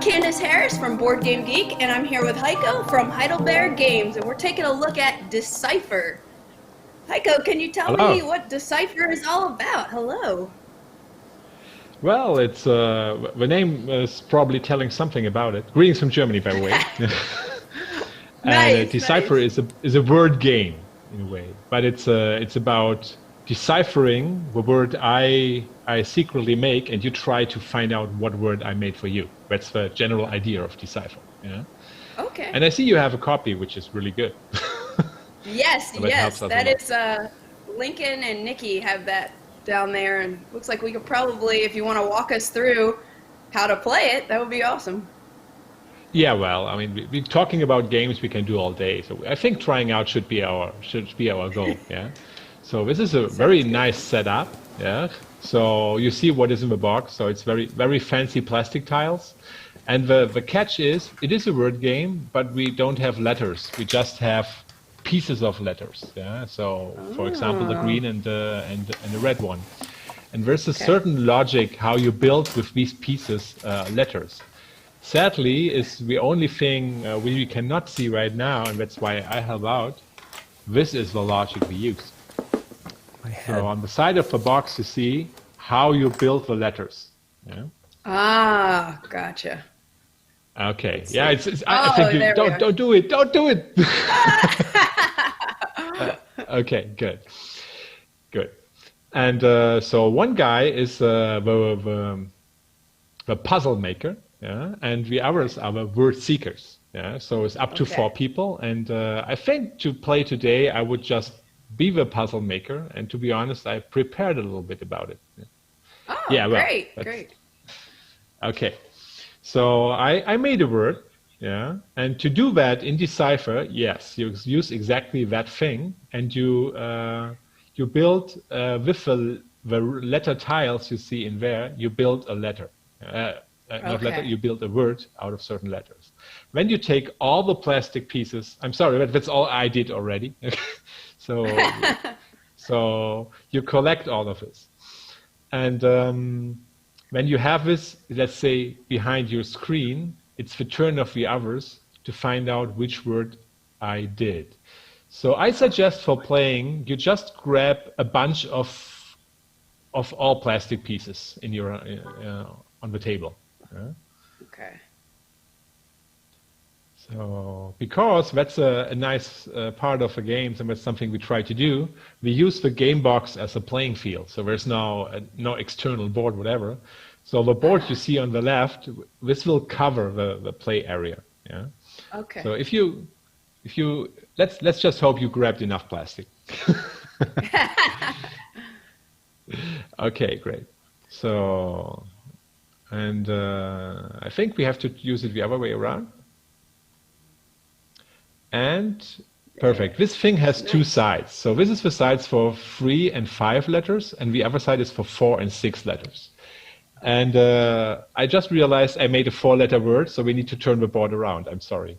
Candace Harris from Board Game Geek, and I'm here with Heiko from Heidelberg Games, and we're taking a look at Decipher. Heiko, can you tell me Hello. what Decipher is all about? Hello. Well, it's the name is probably telling something about it. Greetings from Germany, by the way. And Nice, Decipher nice. is a word game in a way, but it's about deciphering the word I secretly make, and you try to find out what word I made for you. That's the general idea of Decipher. Yeah. Okay. And I see you have a copy, which is really good. Yes, So that helps yes, us a that lot. is, Lincoln and Nikki have that down there, and looks like we could probably, if you want to walk us through how to play it, that would be awesome. Yeah, well, I mean, we're talking about games we can do all day. So I think trying out should be our goal. Yeah. So this is a very Sounds good. nice setup. Yeah. So you see what is in the box. So it's very fancy plastic tiles, and the catch is it is a word game, but we don't have letters. We just have pieces of letters. Yeah. So for example, the Oh, green and the red one, and there's a okay. certain logic how you build with these pieces letters. Sadly, is the only thing we cannot see right now, and that's why I help out. This is the logic we use. My So head. on the side of the box, you see how you build the letters. Yeah. Ah, gotcha. Okay. Let's Yeah. see. I think Oh, you there we don't are. do it. Don't do it. Ah! Okay. Good. Good. And so one guy is the puzzle maker, yeah, and the Okay. others are the word seekers. Yeah, so it's up to four Okay. people, and I think to play today, I would just be the puzzle maker. And to be honest, I prepared a little bit about it. Oh, Yeah, well, great, that's great. okay. So I made a word, yeah, and to do that in Decipher, yes, you use exactly that thing, and you build with the letter tiles you see in there, you build a letter, uh, not letter, Okay. you build a word out of certain letters. When you take all the plastic pieces, I'm sorry, but that's all I did already. So so you collect all of this. And when you have this, let's say, behind your screen, it's the turn of the others to find out which word I did. So I suggest for playing, you just grab a bunch of all plastic pieces in your on the table. Yeah? Okay. So, because that's a nice part of the games, and that's something we try to do, we use the game box as a playing field. So there's no external board, whatever. So the board you Ah, see on the left, this will cover the play area. Yeah. okay. So if you let's just hope you grabbed enough plastic. Okay, great. So and I think we have to use it the other way around. And There. perfect. This thing has two Nice. sides. So this is the sides for 3 and 5 letters, and the other side is for 4 and 6 letters. And I just realized I made a 4-letter word, so we need to turn the board around. I'm sorry.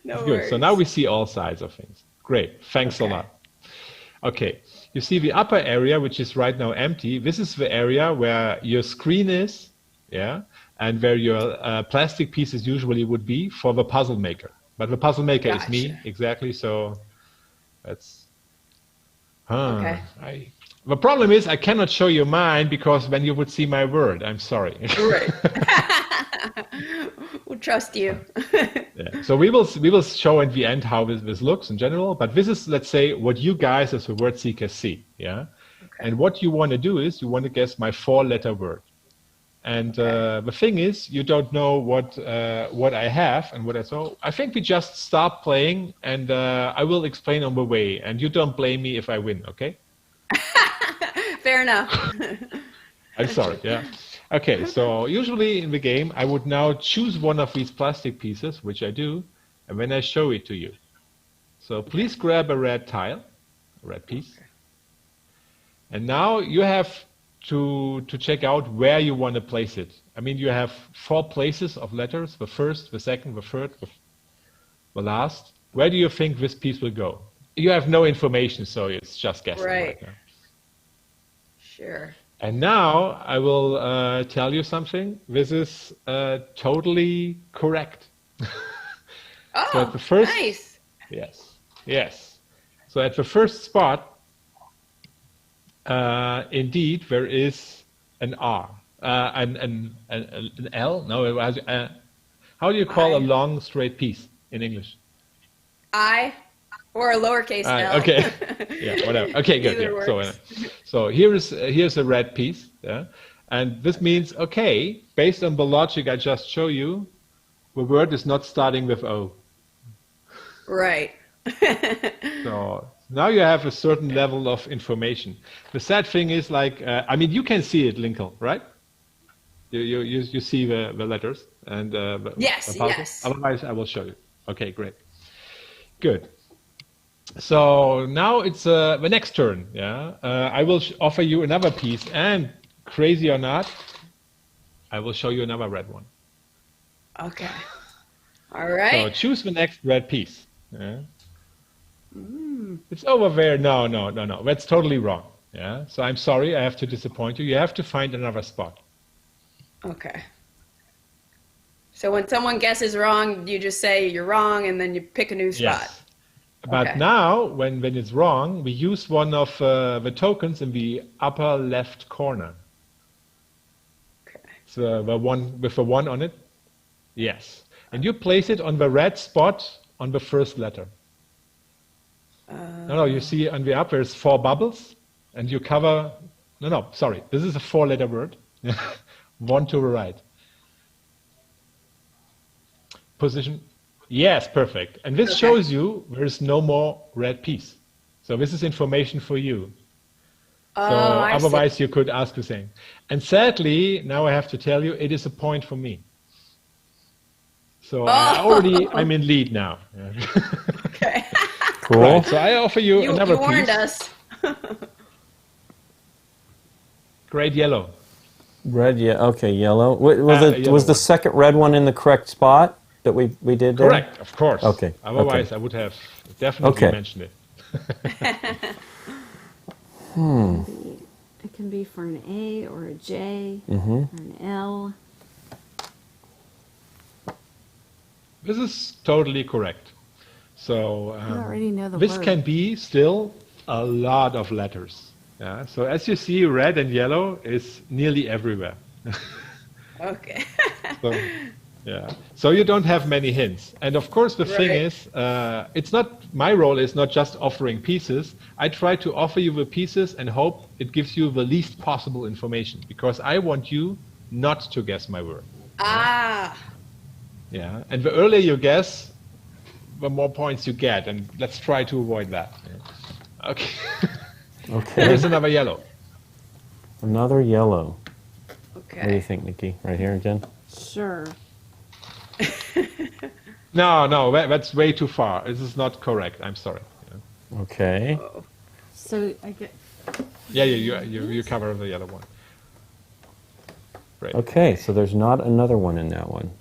No Good. So now worries. we see all sides of things. Great. Thanks a Okay. lot. Okay. You see the upper area, which is right now empty. This is the area where your screen is, yeah, and where your plastic pieces usually would be for the puzzle maker. But the puzzle maker is me, Gotcha. exactly. So that's, huh. Okay. The problem is I cannot show you mine because then you would see my word. I'm sorry. Right. We'll trust you. Yeah. So we will show in the end how this looks in general, but this is, let's say, what you guys as the word seekers see. Yeah. Okay. And what you want to do is you want to guess my 4-letter word. And Okay. the thing is, you don't know what I have and what I saw. I think we just start playing, and I will explain on the way. And you don't blame me if I win, okay? Fair enough. I'm sorry. Yeah. Okay. So usually in the game, I would now choose one of these plastic pieces, which I do, and then I show it to you. So Okay. please grab a red tile, a red piece, Okay. and now you have to check out where you want to place it. I mean, you have 4 places of letters: the first, the second, the third, the last. Where do you think this piece will go? You have no information, so it's just guessing right Right. now. Sure. And now I will tell you something. This is totally correct. So at Oh, the first, nice. yes, yes. So at the first spot, indeed, there is an R, an L. No, it was. How do you call a I, long straight piece in English? I, or a lowercase L. Okay, yeah, whatever. Okay, good. Yeah. Either works. So here's a red piece. Yeah, and this means okay, based on the logic I just showed you, the word is not starting with O. Right. So now you have a certain level of information. The sad thing is, like, I mean, you can see it, Linkle, right? You see the letters and Yes, the puzzle. yes. Otherwise, I will show you. Okay, great, good. So now it's the next turn. Yeah, I will offer you another piece, and crazy or not, I will show you another red one. Okay. All So right. choose the next red piece. Yeah. It's over there. No. That's totally wrong. Yeah. So I'm sorry, I have to disappoint you. You have to find another spot. Okay. So when someone guesses wrong, you just say you're wrong, and then you pick a new spot. Yes. But Okay. now, when it's wrong, we use one of the tokens in the upper left corner. Okay. So the one with the one on it. Yes. And you place it on the red spot on the first letter. No, you see on the up there's 4 bubbles, and you cover. No, sorry. This is a 4-letter word. One to the right. Position. Yes, perfect. And this Okay. shows you there's no more red piece. So this is information for you. So Oh, I see. otherwise you could ask the same. And sadly, now I have to tell you, it is a point for me. So I'm in lead now. Yeah. Okay. Cool. Right, so I offer you You another warned piece. us. Great yellow. Red, yeah. Okay, yellow. Yellow Was the one. second red one in the correct spot that we did there? Correct, of course. Okay, Otherwise okay. I would have definitely Okay. mentioned it. It can be for an A or a J Mm-hmm. or an L. This is totally correct. So You already know the this word. can be still a lot of letters. Yeah. So as you see, red and yellow is nearly everywhere. Okay. So, yeah. So you don't have many hints. And of course, the thing Right. is, it's not my role is not just offering pieces. I try to offer you the pieces and hope it gives you the least possible information because I want you not to guess my word. Ah. Yeah. And the earlier you guess, the more points you get. And let's try to avoid that. Yeah. Okay. Okay. Here's another yellow. Another yellow. What do you Okay. think, Nikki? Right here again? Sure. No, that's way too far. This is not correct. I'm sorry. Yeah. Okay. Oh. So I get. Yeah, you cover the yellow one. Right. Okay, so there's not another one in that one.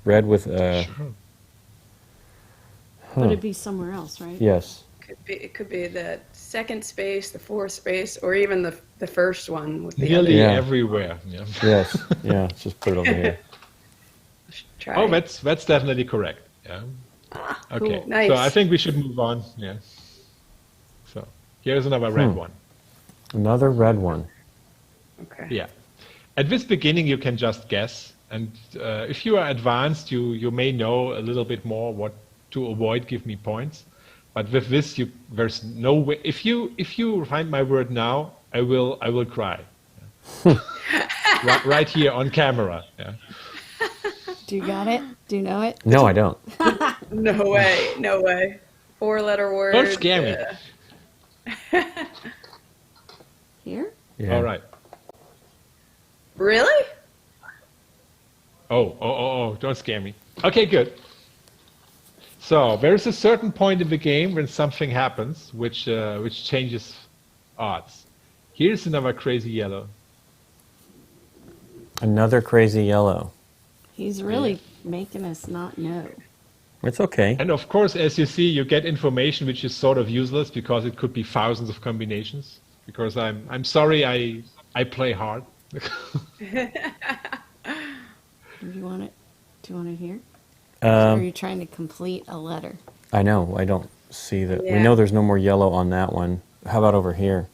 Red with Sure. But it'd be somewhere else, right? yes. It could be the second space, the fourth space, or even the first one with the Nearly Yeah. everywhere. Yeah. Yes. Yeah. Let's just put it over here. Try. Oh, that's definitely correct. Yeah. Okay. cool. Nice. So I think we should move on. Yeah. So here's another red one. Another red one. Okay. Yeah. At this beginning, you can just guess, and if you are advanced, you may know a little bit more what to avoid. Give me points. But with this, there's no way. If you find my word now, I will cry. Right here on camera. Yeah. Do you got it? Do you know it? No, I don't. No way. No way. 4-letter word. Don't scare me. Here? Yeah. All right. Really? Oh, don't scare me. Okay, good. So there's a certain point in the game when something happens which changes odds. Here's another crazy yellow. Another crazy yellow. He's really making us not know. It's okay. And of course, as you see, you get information which is sort of useless because it could be thousands of combinations. Because I'm sorry, I play hard. Do you want it? Do you want it here? Or are you trying to complete a letter? I know. I don't see that. We Yeah. know there's no more yellow on that one. How about over here?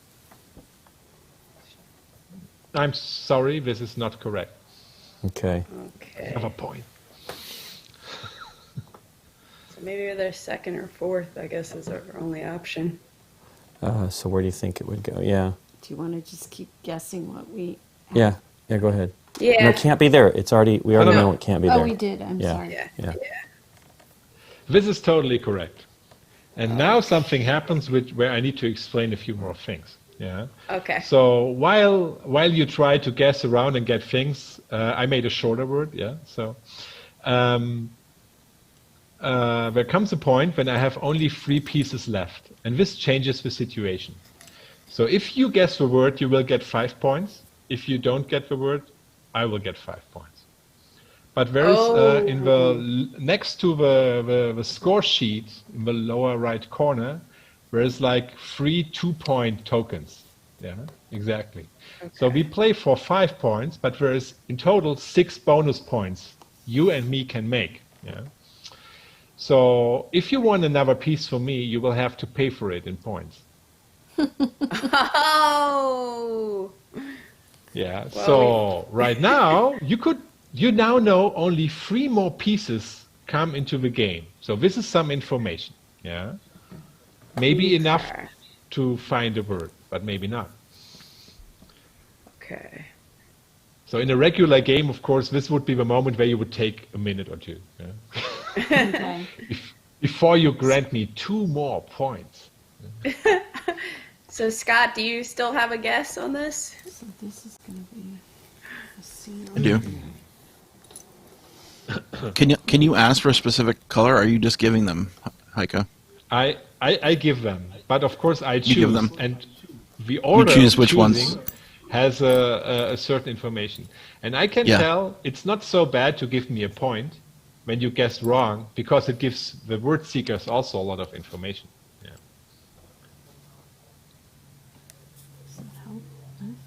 I'm sorry, this is not correct. Okay. Okay. Have a point. So maybe they're second or fourth, I guess, is our only option. So where do you think it would go? Yeah. Do you want to just keep guessing what we? Yeah. Yeah. Go ahead. Yeah. No, it can't be there. It's already. We already no. know it can't be Oh, there. we did. I'm Yeah. sorry. Yeah. Yeah. This is totally correct. And now something happens where I need to explain a few more things. Yeah. Okay. So while you try to guess around and get things, I made a shorter word. Yeah. So there comes a point when I have only 3 pieces left, and this changes the situation. So if you guess the word, you will get 5 points. If you don't get the word, I will get 5 points. But there is in the next to the score sheet in the lower right corner, there is like 3 2-point tokens. Yeah, exactly. Okay. So we play for 5 points, but there is in total 6 bonus points you and me can make. Yeah. So if you want another piece for me, you will have to pay for it in points. Oh. Yeah. Well, So right now you now know only 3 more pieces come into the game. So this is some information. Yeah. Maybe enough Okay. to find a word, but maybe not. Okay. So in a regular game, of course, this would be the moment where you would take a minute or two. Yeah? Okay. Before you grant me 2 more points. So Scott, do you still have a guess on this? So this is going to be a scene. I do. Can you ask for a specific color? Or are you just giving them, Heike? I give them, but of course I choose. give them. And the order choose of which ones. choosing has a certain information. And I can Yeah. tell it's not so bad to give me a point when you guess wrong, because it gives the word seekers also a lot of information. Yeah. Does that help? Lift?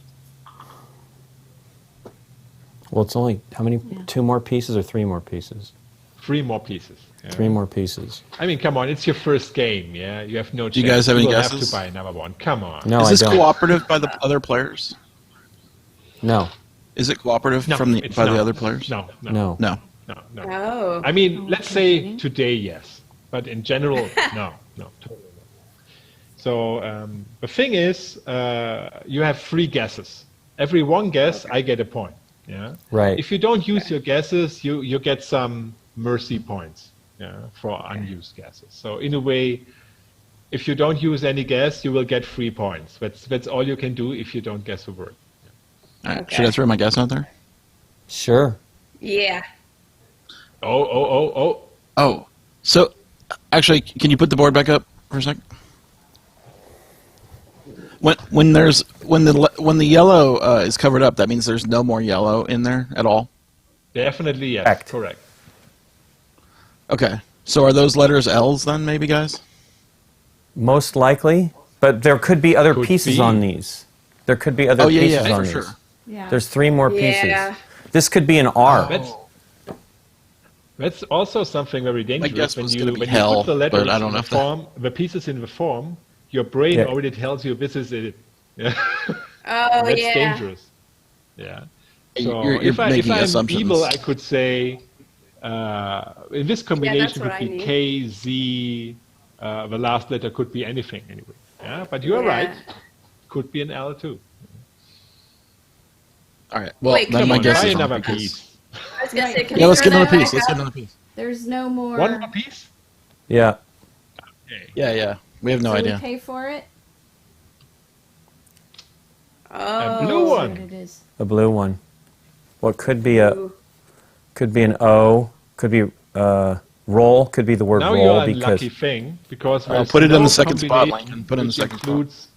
Well, it's only how many? Yeah. 2 more pieces or 3 more pieces? 3 more pieces. Yeah. 3 more pieces. I mean, come on, it's your first game, yeah? You have no chance. Do you guys have any will have guesses? to buy another one. Come on. No, Is this I don't. cooperative by the other players? No. Is it cooperative No, by it's the not. other players? No, no, No. No. no, no. Oh. I mean, let's say competing? today, yes, but in general, no, totally not. So the thing is, you have 3 guesses. Every 1 guess, I get a point. Yeah. Right. If you don't use your guesses, you get some mercy points. Yeah, for unused guesses. So in a way, if you don't use any guess, you will get 3 points. That's all you can do if you don't guess a word. All right. Okay. Should I throw my guess out there? Sure. Yeah. Oh. Oh, so actually, can you put the board back up for a sec? When the yellow is covered up, that means there's no more yellow in there at all. Definitely yes. Correct. Correct. Okay. So are those letters L's then, maybe, guys? Most likely, but there could be other Could pieces be. on these. There could be other Oh, yeah, pieces yeah, on for these. sure. Yeah. There's 3 more Yeah. pieces. This could be an R. That's also something very dangerous. guess When was you gonna be when hell, you put the letters but I don't in know the if that- form, the pieces in the form, your brain Yeah. already tells you this is it. Yeah. Oh, That's yeah. dangerous. Yeah. So You're if making I'm assumptions. evil, I could say in this combination what could I be need. K, Z. The last letter could be anything anyway. Yeah, but you are Yeah. right. Could be an L too. All right. Well, Wait, then can my you guess try is another wrong because- piece. I was gonna say, can Yeah, you let's throw give another that piece. back Let's give up? another piece. There's no more. One more piece. Yeah. Okay. Yeah. We have no Do idea. we pay for it? Oh. blue See one. what it is. A blue one. Well, it could be Ooh. an O. Could be roll. Could be the word Now roll you're because unlucky thing because I'll there's put it in no the second spot, combination Lincoln. Put it in the which second spot. includes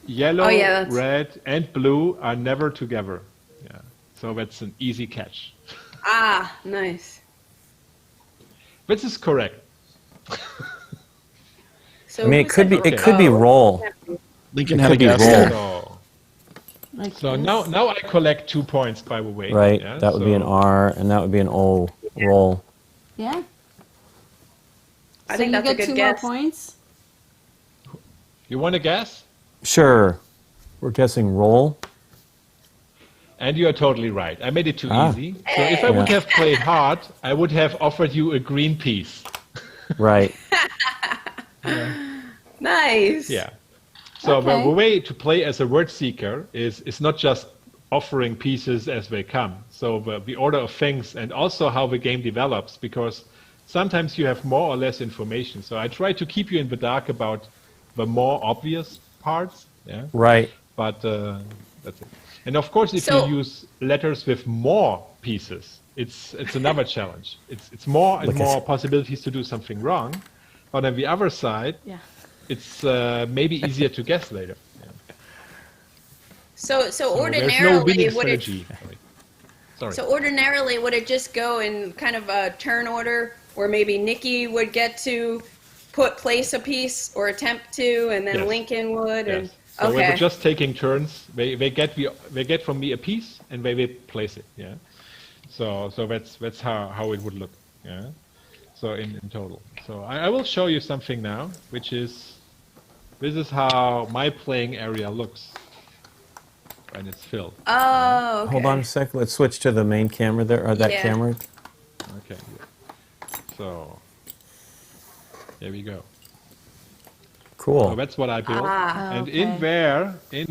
yellow, Oh, yeah, that's- red, and blue are never together. Yeah, so that's an easy catch. Ah, nice. This is correct. So I mean, who it could be said- it could be Oh. roll. Lincoln It had a could be guess roll. there. So Like So this. now I collect 2 points by the way. Right. Yeah? That would be an So- R, and that would be an O roll. Yeah. I So think you that's a get good 2 guess. more points. You want to guess? Sure. We're guessing roll. And you are totally right. I made it too Ah. easy. So if I would Yeah. have played hard, I would have offered you a green piece. Right. Nice. Yeah. So Okay. the way to play as a word seeker is not just offering pieces as they come. So the order of things and also how the game develops, because sometimes you have more or less information. So I try to keep you in the dark about the more obvious parts. Yeah. Right. But that's it. And of course, if So- you use letters with more pieces, it's another challenge. It's more and Look at- more possibilities to do something wrong. But on the other side, Yeah. it's maybe easier to guess later. Yeah. So So there's no ordinarily winning would it strategy. Sorry. so ordinarily would it just go in kind of a turn order where maybe Nikki would get to place a piece or attempt to, and then Yes. Lincoln would, and Yes. So we okay. were just taking turns. They get from me a piece and they will place it. Yeah. So that's how it would look. Yeah. So in total. So I will show you something now, which is this is how my playing area looks when it's filled. Oh, okay. Hold on a sec. Let's switch to the main camera there, or that Yeah. camera. Okay. So there we go. So Cool. that's what I built. Ah, And okay. in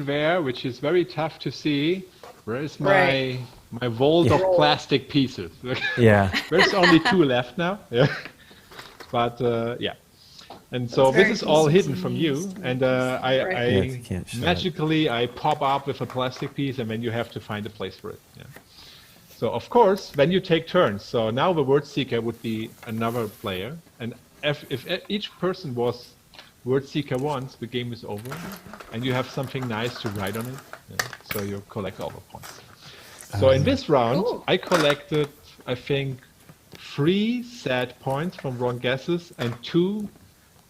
there, which is very tough to see, where is my Right. my vault of plastic pieces? Yeah. There's only 2 left now. Yeah. But yeah. And so That's this very is all hidden from you, and Right. I Yeah, you can't show it. magically I pop up with a plastic piece, and then you have to find a place for it. Yeah. So of course, when you take turns, so now the word seeker would be another player, and if each person was word seeker once, the game is over, and you have something nice to write on it. Yeah. So you collect all the points. So in this round, Cool. I collected, I think, 3 sad points from wrong guesses and 2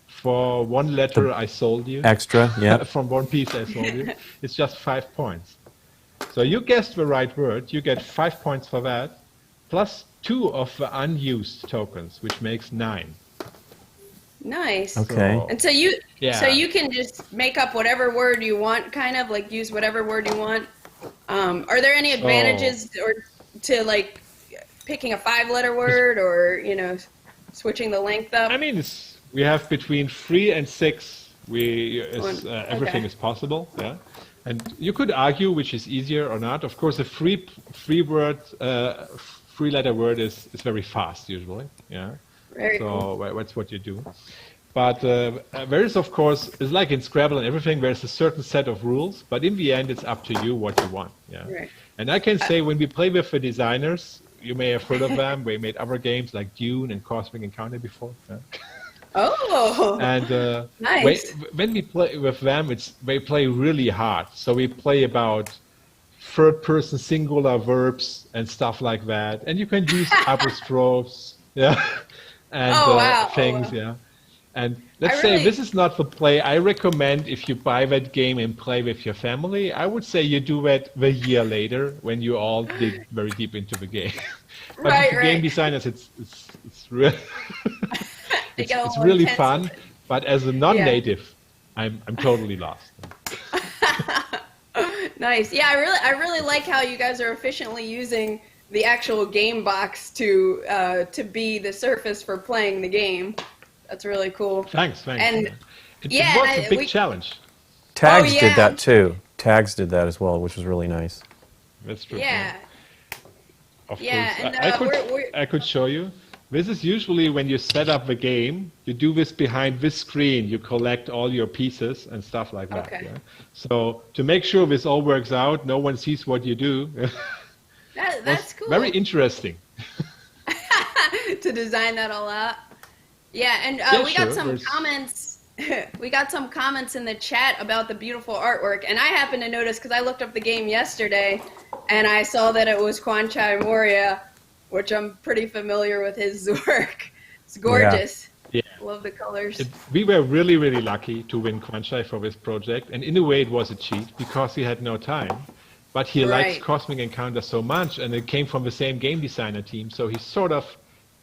for one letter I sold you. Extra. Yeah. From one piece I sold you. It's just 5 points. So you guessed the right word. You get 5 points for that, plus 2 of the unused tokens, which makes 9. Nice. Okay. So- And so you Yeah. so you can just make up whatever word you want, kind of like use whatever word you want. Are there any advantages or to like picking a 5-letter word or switching the length up? I mean, we have between 3 and 6. Everything Okay. is possible. Yeah, and you could argue which is easier or not. Of course, a three-letter word is very fast usually. Yeah, Very cool. so that's what you do. But there is, of course, it's like in Scrabble and everything. There's a certain set of rules, but in the end, it's up to you what you want. Yeah, Right. and I can say when we play with the designers, you may have heard of them. They made other games like Dune and Cosmic Encounter before. Yeah. Oh, And nice. when we play with them, they play really hard. So we play about third-person singular verbs and stuff like that. And you can use apostrophes, yeah, and Oh, wow. Oh, things, wow. yeah. And let's I say really- this is not the play I recommend if you buy that game and play with your family. I would say you do that the year later when you all dig very deep into the game. But Right, for game right. designers, it's really They get a it's little really intense fun. with it. But as a non-native, I'm totally lost. Nice. Yeah, I really like how you guys are efficiently using the actual game box to be the surface for playing the game. That's really cool. Thanks. And- it yeah, was and a big we- challenge. Tags yeah. did that too. Tags did that as well, which was really nice. That's true. Yeah. Of Yeah, course. and, I could show you. This is usually when you set up the game. You do this behind this screen. You collect all your pieces and stuff like that. Okay. Yeah? So to make sure this all works out, no one sees what you do. That's cool. Very interesting. To design that all out. Yeah, and Yeah, we got sure, some there's- comments. We got some comments in the chat about the beautiful artwork, and I happened to notice because I looked up the game yesterday, and I saw that it was Kwanchai Moria, which I'm pretty familiar with his work. It's gorgeous. Yeah. Love the colors. We were really lucky to win Kwanchai for this project, and in a way it was a cheat because we had no time. but he likes Right. Cosmic Encounter so much, and it came from the same game designer team, so he sort of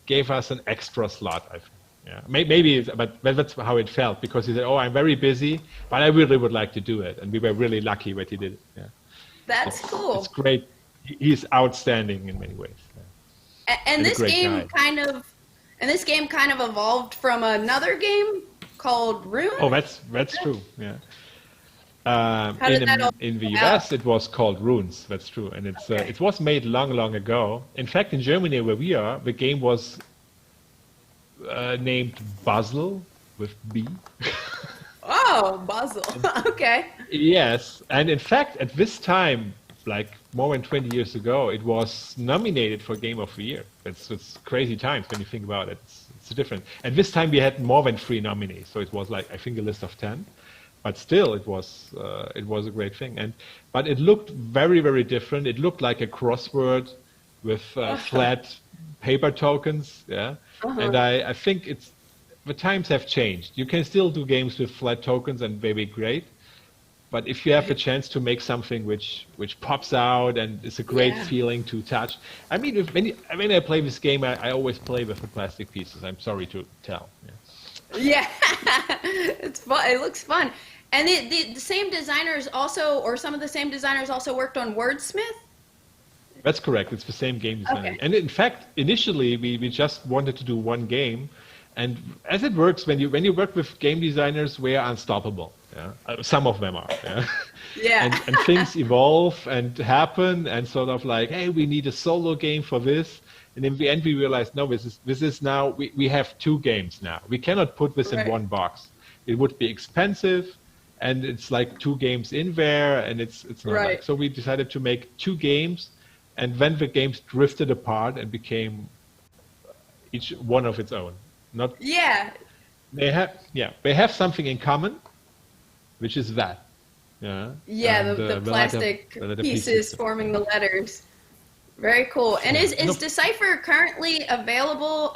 gave us an extra slot, I think. Yeah, maybe, but that's how it felt, because he said, "Oh, I'm very busy, but I really would like to do it," and we were really lucky that he did it. Yeah, That's cool. it's great. He's outstanding in many ways. Yeah. And a this great game guy. kind of evolved from another game called Rune. Oh, that's true. Yeah. How did that all In the come out? US, it was called Runes. That's true, and it was made long ago. In fact, in Germany, where we are, the game was named Basel with B. Oh, Basel. Okay. Yes, and in fact, at this time, like more than 20 years ago, it was nominated for Game of the Year. It's crazy times when you think about it. It's different. And this time we had more than 3 nominees, so it was like, I think, a list of 10. But still, it was a great thing. But it looked very different. It looked like a crossword with flat paper tokens. Yeah, and I think the times have changed. You can still do games with flat tokens, and they be great. But if you have a chance to make something which pops out and is a great feeling to touch, I mean, when I play this game, I always play with the plastic pieces. I'm sorry to tell. Yeah. It's fun. It looks fun. And the same designers also, or some of the same designers also worked on Wordsmith? That's correct. It's the same game designer. Okay. And in fact, initially we just wanted to do one game, and as it works, when you work with game designers, we are unstoppable. Yeah, some of them are. Yeah. Yeah. And things evolve and happen, and sort of like, hey, we need a solo game for this. And in the end, we realized, no, this is now we have 2 games now. We cannot put this in Right. one box. It would be expensive, and it's like 2 games in there, and it's not Right. like. So we decided to make 2 games, and then the games drifted apart and became each one of its own. Not Yeah. they have something in common, which is that. Yeah. Yeah, And, the letter- plastic the letter pieces forming the letters. Very cool. And is Nope. Decipher currently available?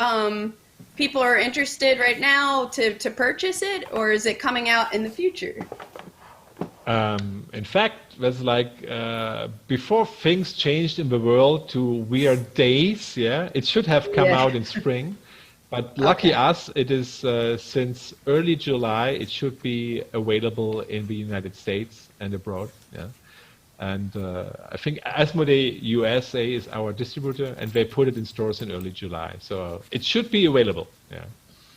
People are interested right now to purchase it, or is it coming out in the future? In fact, that's like before things changed in the world to weird days. Yeah, it should have come Yeah. out in spring, but lucky us, it is since early July. It should be available in the United States and abroad. Yeah, and I think Asmodee USA is our distributor, and they put it in stores in early July. So it should be available. Yeah.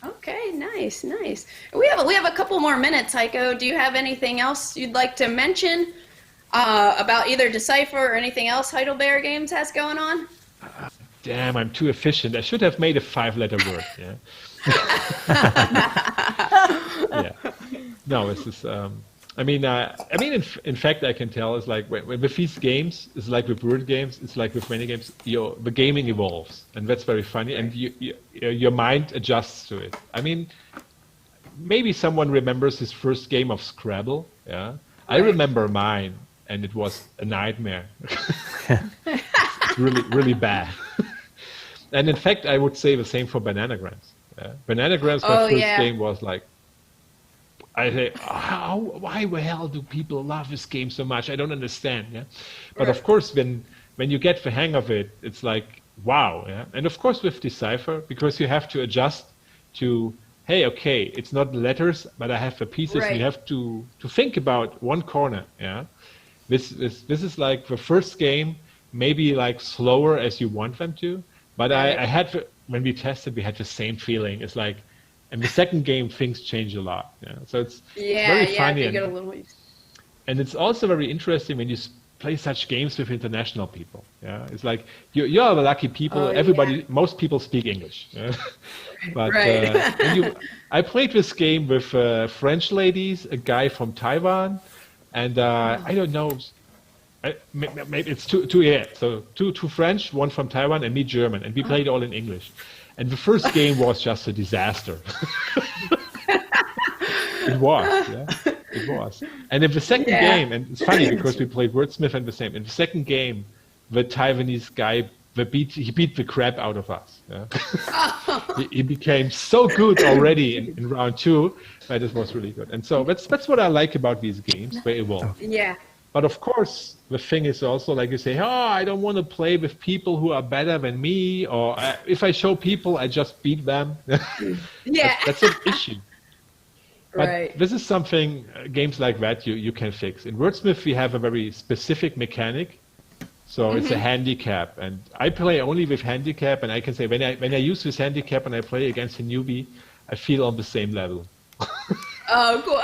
Okay, nice. We have a couple more minutes, Heiko. Do you have anything else you'd like to mention about either Decipher or anything else Heidelberg Games has going on? Damn, I'm too efficient. I should have made a 5-letter word. Yeah. Yeah. No, it's just. In fact, I can tell it's like when with these games, it's like with word games, it's like with many games, the gaming evolves, and that's very funny, and your mind adjusts to it. I mean, maybe someone remembers his first game of Scrabble. Yeah, I remember mine, and it was a nightmare. really bad. And in fact, I would say the same for Bananagrams. Bananagrams, my Oh, first yeah. game was like, I say, why the hell do people love this game so much? I don't understand. Yeah, but of course, when you get the hang of it, it's like wow. Yeah, and of course with Decipher, because you have to adjust to, hey, okay, it's not letters, but I have the pieces. Right. You have to think about one corner. Yeah, this is like the first game, maybe like slower as you want them to, but Right. I had when we tested, we had the same feeling. It's like. And the second game, things change a lot. Yeah? So it's very funny. You get a little. And it's also very interesting when you play such games with international people. Yeah, it's like you're the lucky people. Oh, Everybody, most people speak English. Yeah? But Right. I played this game with French ladies, a guy from Taiwan, and I don't know. Maybe it's two French, one from Taiwan, and me German, and we played all in English. And the first game was just a disaster. It was, yeah, it was. And in the second game, and it's funny because we played Wordsmith and the same. In the second game, the Taiwanese guy, he beat the crap out of us. Yeah? he became so good already in round 2 that it was really good. And so that's what I like about these games. They evolve. Yeah. But of course, the thing is also like you say, oh, I don't want to play with people who are better than me, or if I show people, I just beat them. Yeah. That's an issue. But Right. this is something, games like that you can fix. In Wordsmith, we have a very specific mechanic. So it's a handicap. And I play only with handicap, and I can say when I use this handicap and I play against a newbie, I feel on the same level. Oh, cool.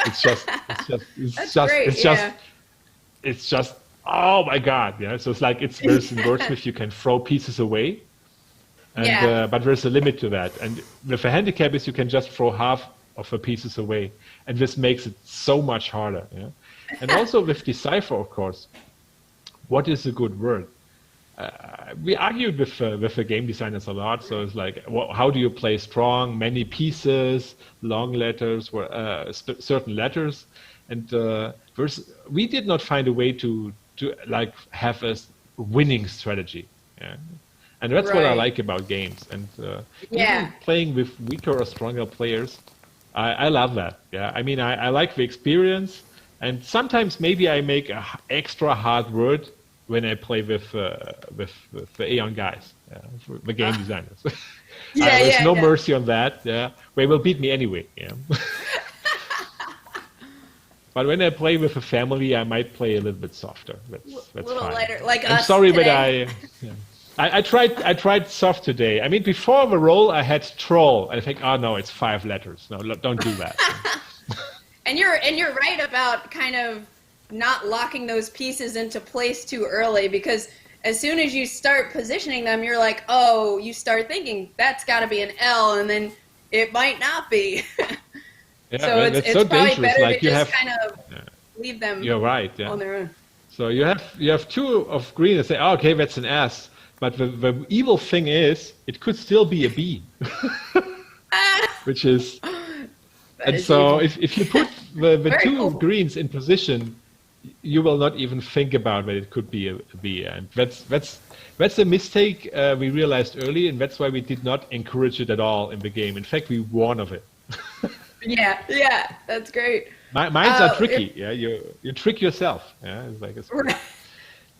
It's just, oh my God. Yeah. So it's like, there's in Wordsmith, you can throw pieces away. And, but there's a limit to that. And with a handicap is you can just throw half of the pieces away. And this makes it so much harder. Yeah. And also with Decipher, of course, what is a good word? We argued with the game designers a lot. So it's like, how do you play strong, many pieces, long letters, certain letters? And we did not find a way to like have a winning strategy. Yeah. And that's what I like about games. And even playing with weaker or stronger players, I love that. Yeah, I mean, I like the experience, and sometimes maybe I make an extra hard word when I play with the Aeon guys, the game designers. There's no mercy on that. Yeah, they will beat me anyway. Yeah. But when I play with a family, I might play a little bit softer. That's a little fine. lighter, like I'm us sorry, today. but I tried soft today. I mean, before the roll, I had troll. I think, oh no, it's 5 letters. No, don't do that. And you're right about kind of not locking those pieces into place too early, because as soon as you start positioning them, you're like, oh, you start thinking that's got to be an L, and then it might not be. So it's so probably dangerous. better Like to just kind of leave them you're right, on their own. So you have 2 of green and say, oh, okay, that's an S. But the evil thing is, it could still be a B, which is, and so if you put the 2 greens in position, you will not even think about that it could be a B, and that's a mistake we realized early, and that's why we did not encourage it at all in the game. In fact, we warn of it. Yeah, that's great. Mines are tricky. You trick yourself. Yeah, it's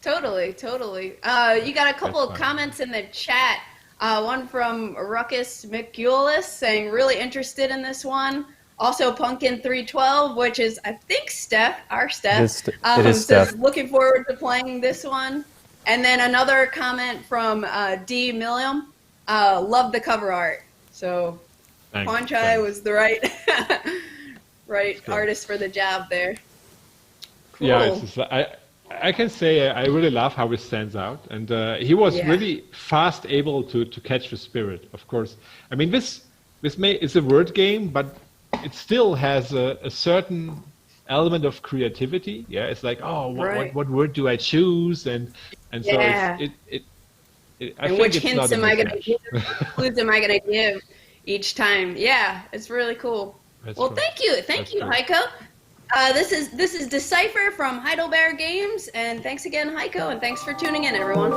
Totally. You got a couple of comments in the chat. One from Ruckus McEulis saying really interested in this one. Also Pumpkin312, which is I think our Steph. It is says Steph. looking forward to playing this one. And then another comment from D Milliam. Love the cover art. So Ponchai was the right artist for the job there. Cool. Yeah, I can say I really love how it stands out, and he was really fast able to catch the spirit. Of course, I mean this is a word game, but it still has a certain element of creativity. Yeah, it's like, oh, what word do I choose, and so I think which it's hints not am I going to give? Clues am I going to give each time? Yeah, it's really cool. Thank you, Heiko. This is Decipher from Heidelberg Games, and thanks again, Heiko, and thanks for tuning in, everyone.